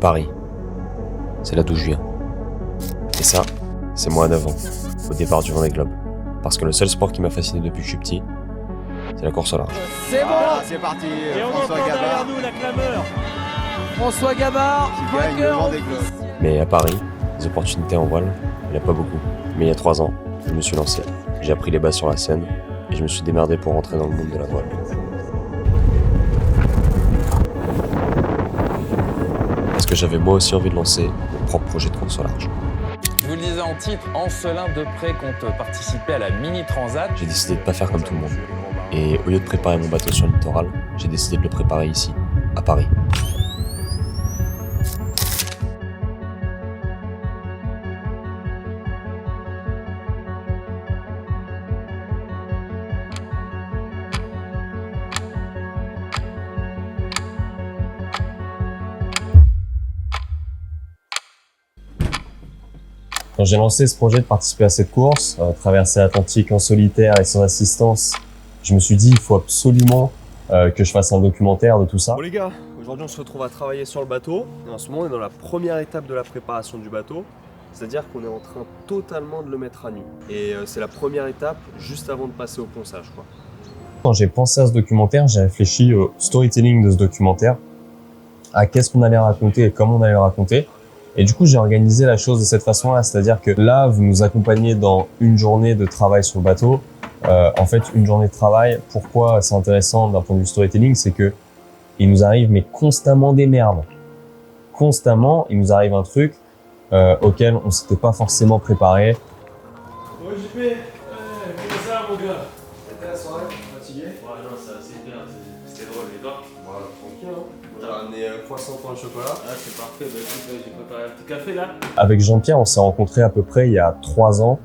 Paris, c'est là d'où je viens. Et ça, c'est moi à 9 ans, au départ du Vendée Globe. Parce que le seul sport qui m'a fasciné depuis que je suis petit, c'est la course au large. C'est bon, c'est parti. et on François entend Gabard derrière nous la clameur. François Gabard, qui gagne le vainqueur Vendée Globe. Mais à Paris, les opportunités en voile, il n'y en a pas beaucoup. Mais il y a 3 ans, je me suis lancé. J'ai appris les bases sur la Seine et je me suis démerdé pour rentrer dans le monde de la voile. Parce que j'avais moi aussi envie de lancer mon propre projet de course au large. Je vous le disais en titre, Ancelin Depré compte participer à la Mini Transat. J'ai décidé de pas faire comme tout le monde. Et au lieu de préparer mon bateau sur le littoral, j'ai décidé de le préparer ici, à Paris. Quand j'ai lancé ce projet de participer à cette course, traverser l'Atlantique en solitaire et sans assistance, je me suis dit il faut absolument que je fasse un documentaire de tout ça. Bon les gars, aujourd'hui on se retrouve à travailler sur le bateau. Et en ce moment on est dans la première étape de la préparation du bateau. C'est-à-dire qu'on est en train totalement de le mettre à nu. Et c'est la première étape juste avant de passer au ponçage, quoi. Quand j'ai pensé à ce documentaire, j'ai réfléchi au storytelling de ce documentaire, à qu'est-ce qu'on allait raconter et comment on allait le raconter. Et du coup, j'ai organisé la chose de cette façon-là, c'est-à-dire que là, vous nous accompagnez dans une journée de travail sur le bateau. En fait, une journée de travail, pourquoi c'est intéressant d'un point de vue storytelling, c'est que il nous arrive mais constamment des merdes. Constamment, il nous arrive un truc auquel on s'était pas forcément préparé. Ouais, JP, comment ça, mon gars? C'était la soirée, fatigué? Ouais, non, ça, c'est bien, c'était drôle, et toi? Voilà, tranquille, hein. T'as ramené croissant pain au chocolat. Ah, c'est parfait, bah écoute, j'ai préparé un petit café là. Avec Jean-Pierre, on s'est rencontrés à peu près il y a 3 ans,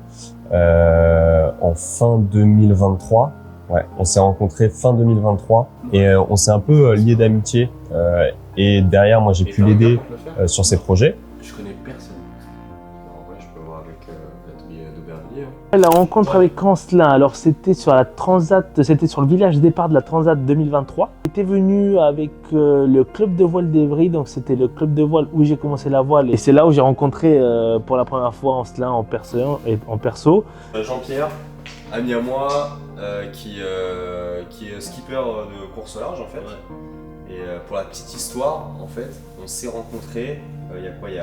en fin 2023. Ouais, on s'est rencontrés fin 2023 et on s'est un peu liés d'amitié. Et derrière, moi, j'ai pu l'aider sur ses projets. Je connais personne. En vrai, je peux voir avec l'atelier d'Aubervilliers. La rencontre avec Ancelin, alors c'était sur la Transat, c'était sur le village départ de la Transat 2023. J'étais venu avec le club de voile d'Evry, donc c'était le club de voile où j'ai commencé la voile. Et c'est là où j'ai rencontré pour la première fois Ancelin en perso. Jean-Pierre, ami à moi, qui est skipper de course au large en fait. Ouais. Et pour la petite histoire, en fait, on s'est rencontrés il y a quoi, il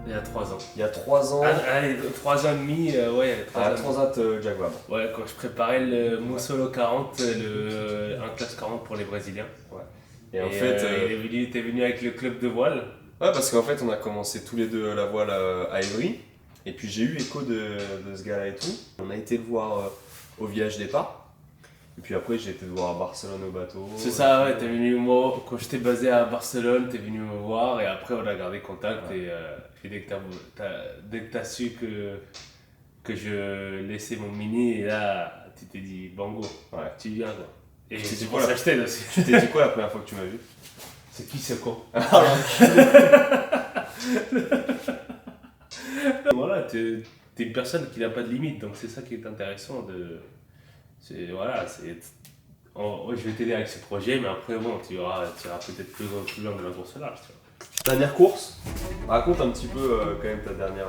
Il y a 3 ans. y a 3 ans Allez, 3 ans et demi, ouais, il y a 3 à ans. la Transat Jaguar. Ouais, quand je préparais le Mussolo 40, un classe 40 pour les Brésiliens. Ouais. Et en fait, t'es venu avec le club de voile. ouais, parce qu'en fait, on a commencé tous les deux la voile à Évry. Et puis j'ai eu écho de ce gars-là et tout. On a été le voir au village départ. Et puis après, j'ai été le voir à Barcelone au bateau. C'est ça, ouais, t'es venu moi, quand j'étais basé à Barcelone, t'es venu me voir et après on a gardé contact. Ouais. Et dès que t'as su que je laissais mon mini, et là, tu t'es dit bango, Ouais. tu viens quoi. Et Tu t'es dit tu quoi, peux là s'acheter aussi. Tu t'es dit quoi la première fois que tu m'as vu? C'est qui ce con? Voilà, t'es une personne qui n'a pas de limite, donc c'est ça qui est intéressant de. Voilà, je vais t'aider avec ce projet, mais après bon, tu iras peut-être plus loin de la course au large. Tu vois. Dernière course? Raconte un petit peu quand même ta dernière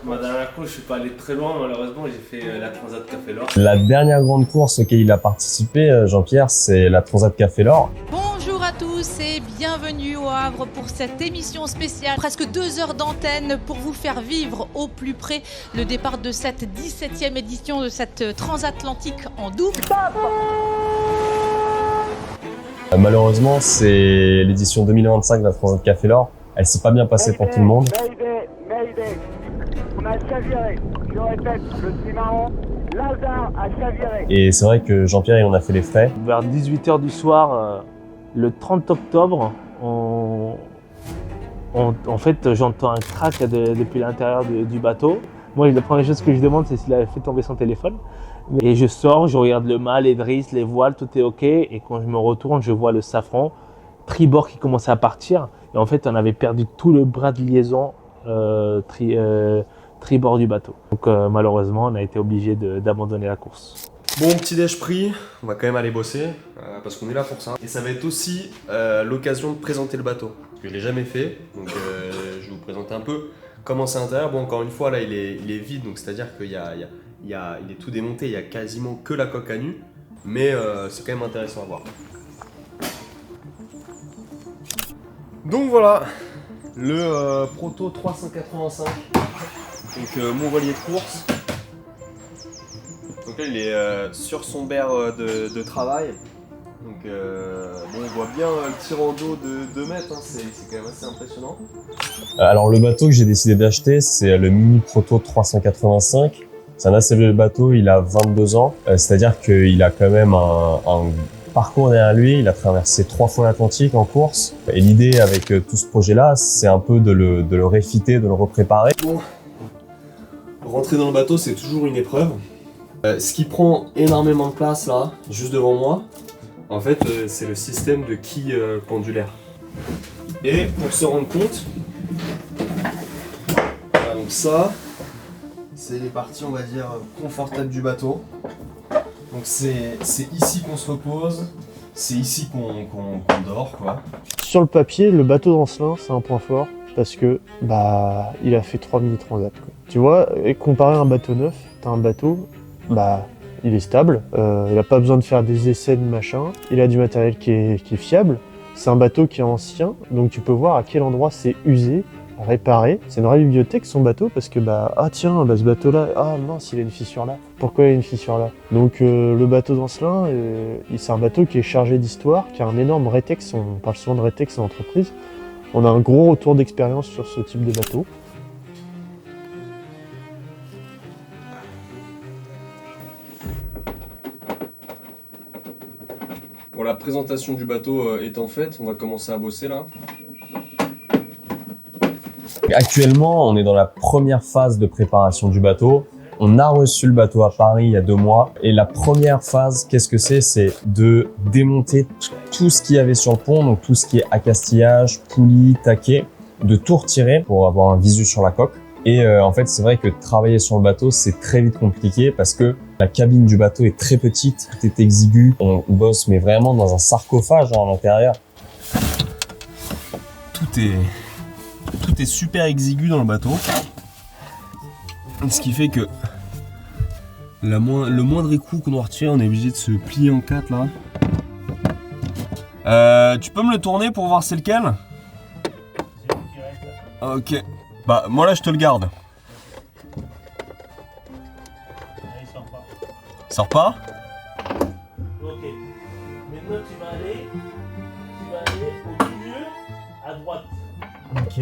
Ma course. dernière course, je suis pas allé très loin, malheureusement, j'ai fait la Transat Café l'Or. La dernière grande course auquel il a participé, Jean-Pierre, c'est la Transat Café l'Or. Bonjour à tous et bienvenue au Havre pour cette émission spéciale. Presque 2 heures d'antenne pour vous faire vivre au plus près le départ de cette 17e édition de cette transatlantique en double. Malheureusement, c'est l'édition 2025 de la Transat Café l'Or. Elle s'est pas bien passée pour tout le monde. Mayday. On a chaviré. Je répète, le trimaran, Lazare a chaviré. Et c'est vrai que Jean-Pierre, il en a fait les frais. Vers 18h du soir, le 30 octobre, en fait, j'entends un crack depuis l'intérieur du bateau. Moi, la première chose que je demande, c'est s'il avait fait tomber son téléphone. Et je sors, je regarde le mât, les drisses, les voiles, tout est OK. Et quand je me retourne, je vois le safran, tribord qui commençait à partir. Et en fait, on avait perdu tout le bras de liaison tribord du bateau. Donc malheureusement, on a été obligé d'abandonner la course. Bon, petit déj pris, on va quand même aller bosser, parce qu'on est là pour ça. Et ça va être aussi l'occasion de présenter le bateau. Je l'ai jamais fait, donc présenter un peu comment c'est à l'intérieur. Bon, encore une fois, là, il est vide, donc c'est-à-dire qu'il il est tout démonté, il y a quasiment que la coque à nu, mais c'est quand même intéressant à voir. Donc voilà, le Proto 385, donc mon voilier de course. Donc là, il est sur son berre de travail. Donc bon, on voit bien le tirant d'eau de 2 mètres, hein, c'est quand même assez impressionnant. Alors le bateau que j'ai décidé d'acheter, c'est le Mini Proto 385. C'est un assez vieux bateau, il a 22 ans. C'est-à-dire qu'il a quand même un parcours derrière lui. Il a traversé 3 fois l'Atlantique en course. Et l'idée avec tout ce projet-là, c'est un peu de le réfitter, de le repréparer. Bon, rentrer dans le bateau, c'est toujours une épreuve. Ce qui prend énormément de place là, juste devant moi, en fait, c'est le système de quille pendulaire. Et pour se rendre compte, voilà, donc ça, c'est les parties, on va dire, confortables du bateau. Donc c'est ici qu'on se repose, c'est ici qu'on dort, quoi. Sur le papier, le bateau d'Ancelin, c'est un point fort parce que bah il a fait 3 mini transats. Tu vois, et comparé à un bateau neuf, t'as un bateau, bah il est stable, il a pas besoin de faire des essais de machin, il a du matériel qui est fiable. C'est un bateau qui est ancien, donc tu peux voir à quel endroit c'est usé, réparé. C'est une vraie bibliothèque son bateau parce que ah tiens, ce bateau là, ah mince, il a une fissure là. Pourquoi il y a une fissure là? Donc le bateau d'Ancelin, c'est un bateau qui est chargé d'histoire, qui a un énorme rétex. On parle souvent de rétex en entreprise. On a un gros retour d'expérience sur ce type de bateau. Bon, la présentation du bateau étant faite, on va commencer à bosser là. Actuellement, on est dans la première phase de préparation du bateau. On a reçu le bateau à Paris il y a 2 mois. Et la première phase, qu'est-ce que c'est? C'est de démonter tout ce qu'il y avait sur le pont, donc tout ce qui est accastillage, poulie, taquet, de tout retirer pour avoir un visu sur la coque. Et en fait, c'est vrai que travailler sur le bateau, c'est très vite compliqué parce que la cabine du bateau est très petite, tout est exigu. On bosse mais vraiment dans un sarcophage à l'intérieur. Tout est super exigu dans le bateau. Ce qui fait que le moindre écrou qu'on doit retirer, on est obligé de se plier en 4 là. Tu peux me le tourner pour voir c'est lequel? Ok. Bah moi là je te le garde. Il sort pas. Sors pas? Ok. Maintenant tu vas aller au milieu, à droite. Ok.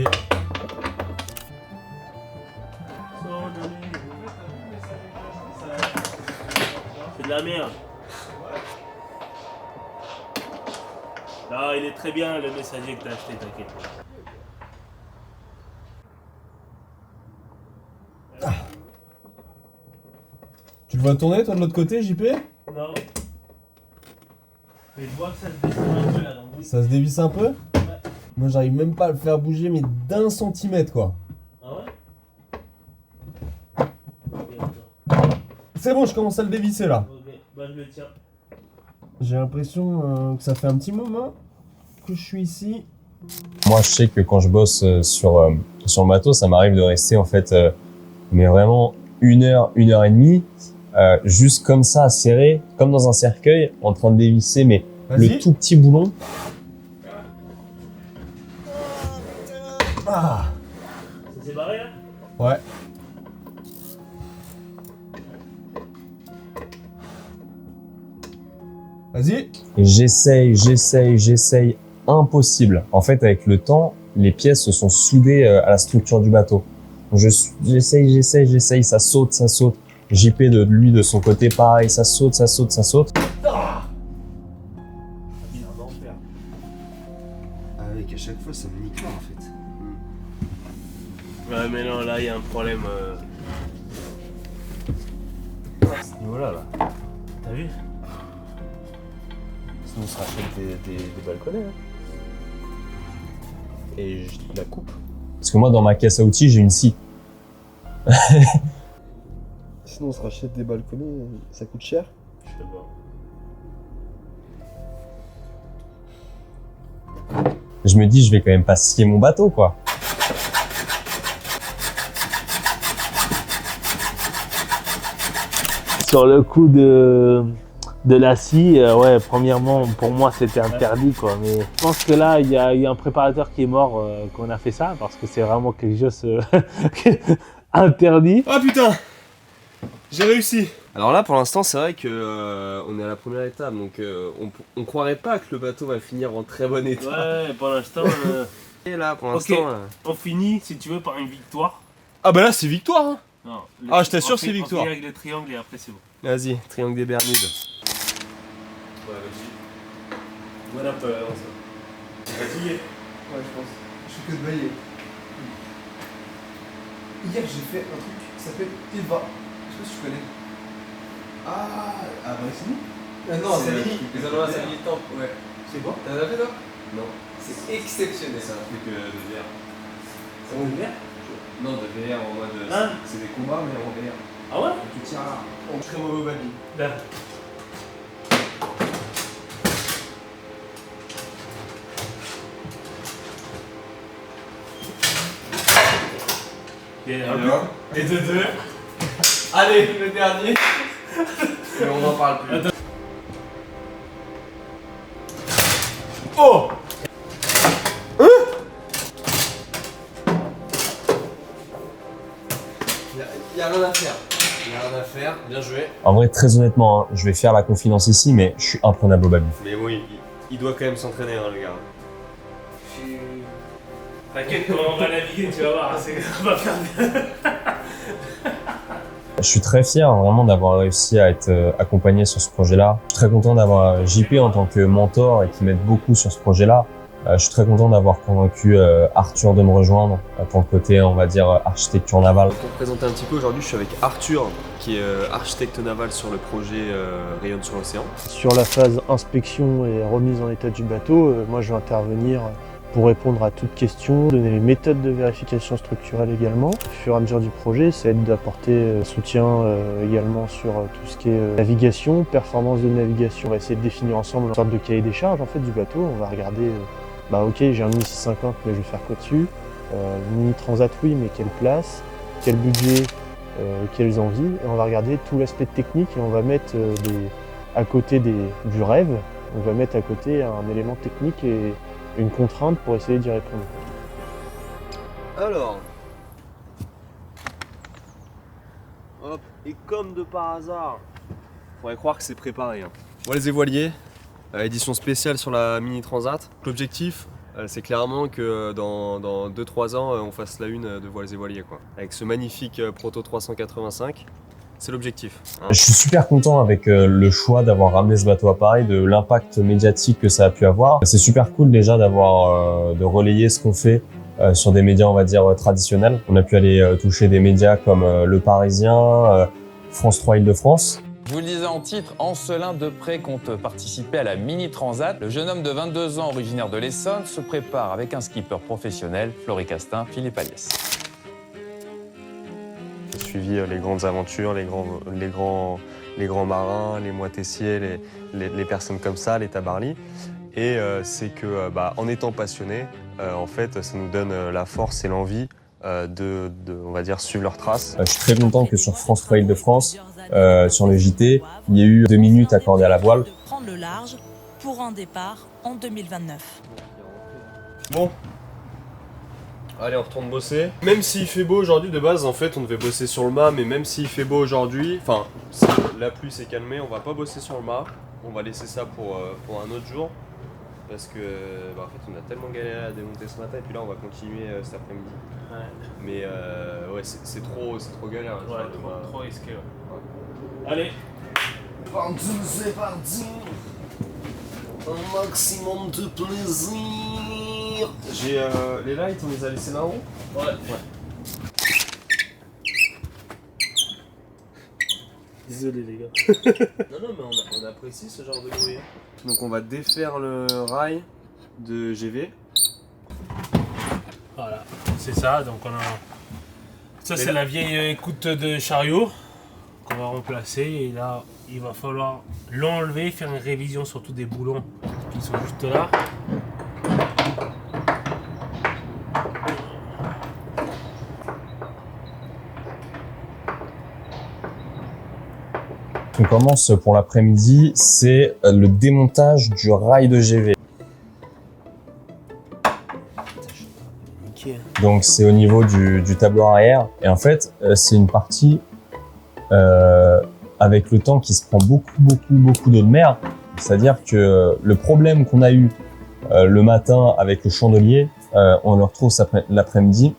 C'est de la merde. Non, il est très bien le messager que t'as acheté, t'inquiète. Tu le vois tourner toi de l'autre côté, JP? Non. Mais je vois que ça se descend un peu là, donc oui. Ça se dévisse un peu? Ouais. Moi j'arrive même pas à le faire bouger mais d'1 centimètre quoi. Ah ouais? Ok, attends. C'est bon, je commence à le dévisser là. Ok, bah je le tiens. J'ai l'impression que ça fait un petit moment que je suis ici. Moi, je sais que quand je bosse sur le bateau, ça m'arrive de rester en fait, mais vraiment 1 heure, 1 heure et demie, juste comme ça, serré, comme dans un cercueil, en train de dévisser, mais le tout petit boulon. Ah. Ça s'est barré là? Ouais. Vas-y. Et j'essaye, impossible. En fait, avec le temps, les pièces se sont soudées à la structure du bateau. J'essaye, ça saute. JP de son côté, pareil, ça saute. Avec à chaque fois, ça me nique là en fait. Ouais, mais non, là il y a un problème. À ce niveau-là, là. T'as vu? Sinon, on se rachète des balconnets. Hein. Et je la coupe. Parce que moi, dans ma caisse à outils, j'ai une scie. Sinon, on se rachète des balconnets, ça coûte cher. Je sais pas. Je me dis, je vais quand même pas scier mon bateau, quoi. sur le coup de la scie, ouais, premièrement, pour moi, c'était interdit, quoi. Mais je pense que là, il y a eu un préparateur qui est mort qu'on a fait ça, parce que c'est vraiment quelque chose interdit. Oh putain, j'ai réussi. Alors là, pour l'instant, c'est vrai que on est à la première étape, donc on croirait pas que le bateau va finir en très bon état. Ouais, pour l'instant. Et là, pour Ok, l'instant. on finit, si tu veux, par une victoire. Ah bah là, c'est victoire. Hein. Non, Ah, je t'assure, on c'est finit victoire. avec le triangle et après c'est bon. Vas-y, triangle des Bermudes. Ouais, vas-y. Voilà un peu avant ça. T'es fatigué? Ouais, je pense. Je fais que de bailler. Hier, j'ai fait un truc qui s'appelle Eva. Je sais pas si tu connais. Ah bah c'est nous. Non, c'est Mini. Les endroits à Savigny Temple. Ouais. C'est quoi? T'en as fait toi? Non. C'est exceptionnel. C'est un truc de VR. C'est bon, vert? Non, de VR en mode. Hein? C'est des combats, mais en VR. Ah ouais? Tu tiens en très mauvais baby. Là. Et de deux. Allez, le dernier. Et on n'en parle plus. Attends. Oh! Y'a rien à faire. Y'a rien à faire. Bien joué. En vrai, très honnêtement, hein, je vais faire la confidence ici, mais je suis imprenable au baby. Mais oui, il doit quand même s'entraîner, hein, le gars. T'inquiète, quand on va naviguer, tu vas voir, on va faire bien. Je suis très fier vraiment d'avoir réussi à être accompagné sur ce projet-là. Je suis très content d'avoir JP en tant que mentor et qui m'aide beaucoup sur ce projet-là. Je suis très content d'avoir convaincu Arthur de me rejoindre pour le côté, on va dire, architecture navale. Pour te présenter un petit peu, aujourd'hui je suis avec Arthur, qui est architecte naval sur le projet Rayonne sur l'océan. Sur la phase inspection et remise en état du bateau, moi je vais intervenir pour répondre à toutes questions, donner les méthodes de vérification structurelle également. Au fur et à mesure du projet, ça aide d'apporter soutien également sur tout ce qui est navigation, performance de navigation. On va essayer de définir ensemble une sorte de cahier des charges en fait, du bateau. On va regarder, ok, j'ai un Mini 650, mais je vais faire quoi dessus? Mini Transat, oui, mais quelle place? Quel budget? Quelles envies? Et on va regarder tout l'aspect technique et on va mettre à côté du rêve, on va mettre à côté un élément technique et une contrainte pour essayer d'y répondre. Alors, hop, et comme de par hasard, faudrait croire que c'est préparé. Hein. Voilà les voiliers, édition spéciale sur la Mini Transat. L'objectif, c'est clairement que dans 2-3 ans, on fasse la une de Voiles et Voiliers, quoi. Avec ce magnifique Proto 385. C'est l'objectif. Hein. Je suis super content avec le choix d'avoir ramené ce bateau à Paris, de l'impact médiatique que ça a pu avoir. C'est super cool déjà d'avoir de relayer ce qu'on fait sur des médias, on va dire, traditionnels. On a pu aller toucher des médias comme Le Parisien, France 3 Île-de-France. Je vous le disais en titre, Ancelin Depré compte participer à la Mini Transat. Le jeune homme de 22 ans, originaire de l'Essonne, se prépare avec un skipper professionnel, Flory Castin, Philippe Aliès. J'ai suivi les grandes aventures, les grands marins, les moitessiers, les personnes comme ça, les tabarlis. Et c'est que, en étant passionné, en fait, ça nous donne la force et l'envie de, on va dire, suivre leurs traces. Je suis très content que sur France 3 Île-de-France, sur le JT, il y ait eu 2 minutes accordées à la voile. De prendre le large pour un départ en 2029. Bon. Allez, on retourne bosser. Même s'il fait beau aujourd'hui, de base, en fait, on devait bosser sur le mât, mais même s'il fait beau aujourd'hui, enfin, la pluie s'est calmée, on va pas bosser sur le mât. On va laisser ça pour un autre jour. Parce que, en fait, on a tellement galéré à démonter ce matin, et puis là, on va continuer cet après-midi. Ouais. Mais, ouais, c'est trop galère. Hein, Ouais, trop risqué. Ouais. Allez. C'est parti. Un maximum de plaisir. J'ai les lights, on les a laissés là-haut. Ouais. Désolé les gars. Non, mais on apprécie ce genre de bruit. Donc on va défaire le rail de GV. Voilà, c'est ça. Donc on a. Ça c'est la vieille écoute de chariot qu'on va remplacer. Et là, il va falloir l'enlever, faire une révision sur tous des boulons qui sont juste là. commence pour l'après-midi, c'est le démontage du rail de GV. Donc c'est au niveau du tableau arrière. Et en fait, c'est une partie avec le temps qui se prend beaucoup d'eau de mer. C'est-à-dire que le problème qu'on a eu le matin avec le chandelier, on le retrouve l'après-midi.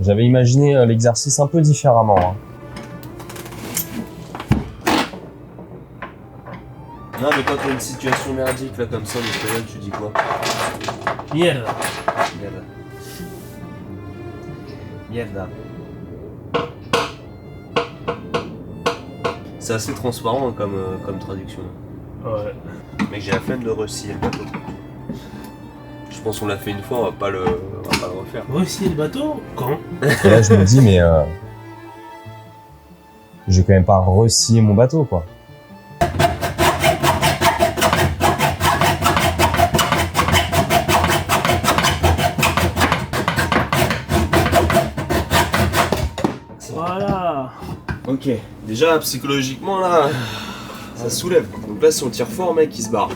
J'avais imaginé l'exercice un peu différemment. Hein. Non, mais quand t'as une situation merdique là comme ça, en espagnol, tu dis quoi? Mierda. Mierda. Mierda. C'est assez transparent comme traduction. Ouais. Mec, j'ai la flemme de resciller le bateau. Je pense qu'on l'a fait une fois, on va pas le refaire. Resciller le bateau? Quand? Et là, je me dis, mais je vais quand même pas resciller mon bateau, quoi. Voilà. Ok, déjà psychologiquement là, ça soulève. Donc là, si on tire fort, mec, il se barre.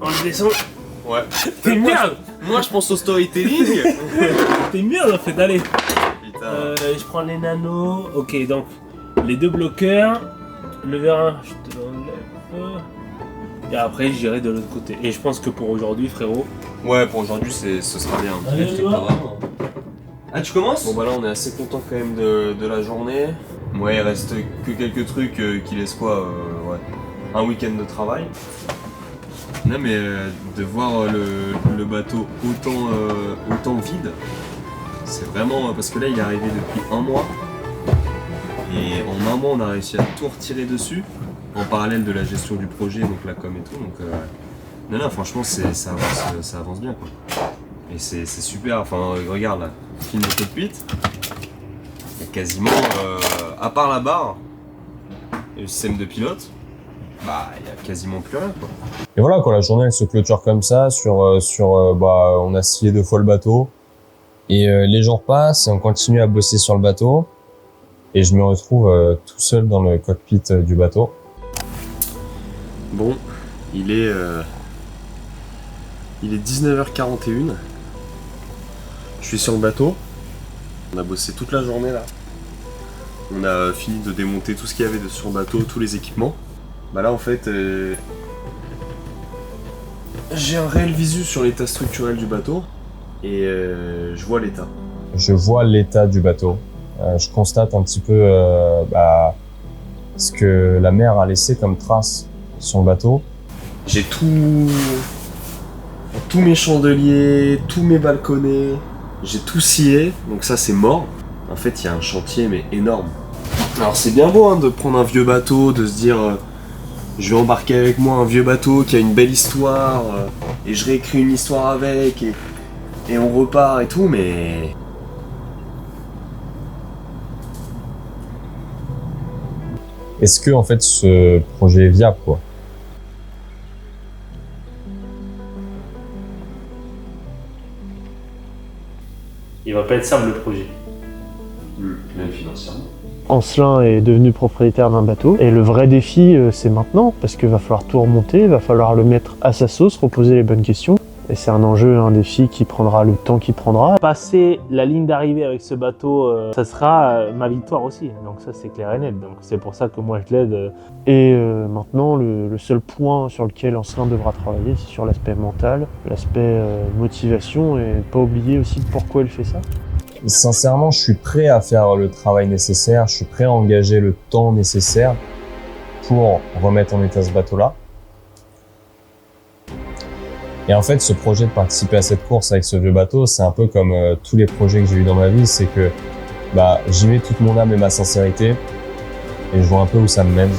On le descend. Ouais. T'es merde. Moi, je pense au storytelling. T'es merde en fait, allez. Putain. Je prends les nanos. Ok, donc les deux bloqueurs. Le vérin, je te l'enlève. Et après, j'irai de l'autre côté. Et je pense que pour aujourd'hui, frérot. Ouais, pour aujourd'hui, ce sera bien. Allez, Je te on va. crois vraiment. Ah, tu commences? Bon, bah là, on est assez content quand même de la journée. Ouais, il reste que quelques trucs qui laissent quoi ouais, un week-end de travail. Non, mais de voir le bateau autant vide, c'est vraiment. Parce que là, il est arrivé depuis un mois. Et en un mois, on a réussi à tout retirer dessus. En parallèle de la gestion du projet, donc la com et tout. Donc, non, franchement, ça avance bien, quoi. Et c'est super, enfin regarde là, film de cockpit, il y a quasiment, à part la barre et le système de pilote, bah il y a quasiment plus rien, quoi. Et voilà, quoi, la journée elle se clôture comme ça, on a scié 2 fois le bateau, et les jours passent et on continue à bosser sur le bateau, et je me retrouve tout seul dans le cockpit du bateau. Bon, il est 19h41. Je suis sur le bateau. On a bossé toute la journée là. On a fini de démonter tout ce qu'il y avait sur le bateau, tous les équipements. Bah là en fait, j'ai un réel visu sur l'état structurel du bateau et je vois l'état. Je vois l'état du bateau. Je constate un petit peu ce que la mer a laissé comme trace sur le bateau. J'ai tous mes chandeliers, tous mes balconnets, j'ai tout scié, donc ça c'est mort. En fait, il y a un chantier mais énorme. Alors c'est bien beau hein, de prendre un vieux bateau, de se dire je vais embarquer avec moi un vieux bateau qui a une belle histoire et je réécris une histoire avec et on repart et tout, mais est-ce que en fait ce projet est viable, quoi? Il va pas être simple le projet. même financièrement. Ancelin est devenu propriétaire d'un bateau et le vrai défi c'est maintenant parce qu'il va falloir tout remonter, il va falloir le mettre à sa sauce, reposer les bonnes questions et c'est un enjeu, un défi qui prendra le temps qu'il prendra. Passer la ligne d'arrivée avec ce bateau, ça sera ma victoire aussi, donc ça c'est clair et net, donc c'est pour ça que moi je l'aide. Et maintenant le seul point sur lequel Ancelin devra travailler c'est sur l'aspect mental, l'aspect motivation et ne pas oublier aussi pourquoi il fait ça. Sincèrement, je suis prêt à faire le travail nécessaire, je suis prêt à engager le temps nécessaire pour remettre en état ce bateau-là. Et en fait, ce projet de participer à cette course avec ce vieux bateau, c'est un peu comme tous les projets que j'ai eu dans ma vie, c'est que j'y mets toute mon âme et ma sincérité et je vois un peu où ça me mène.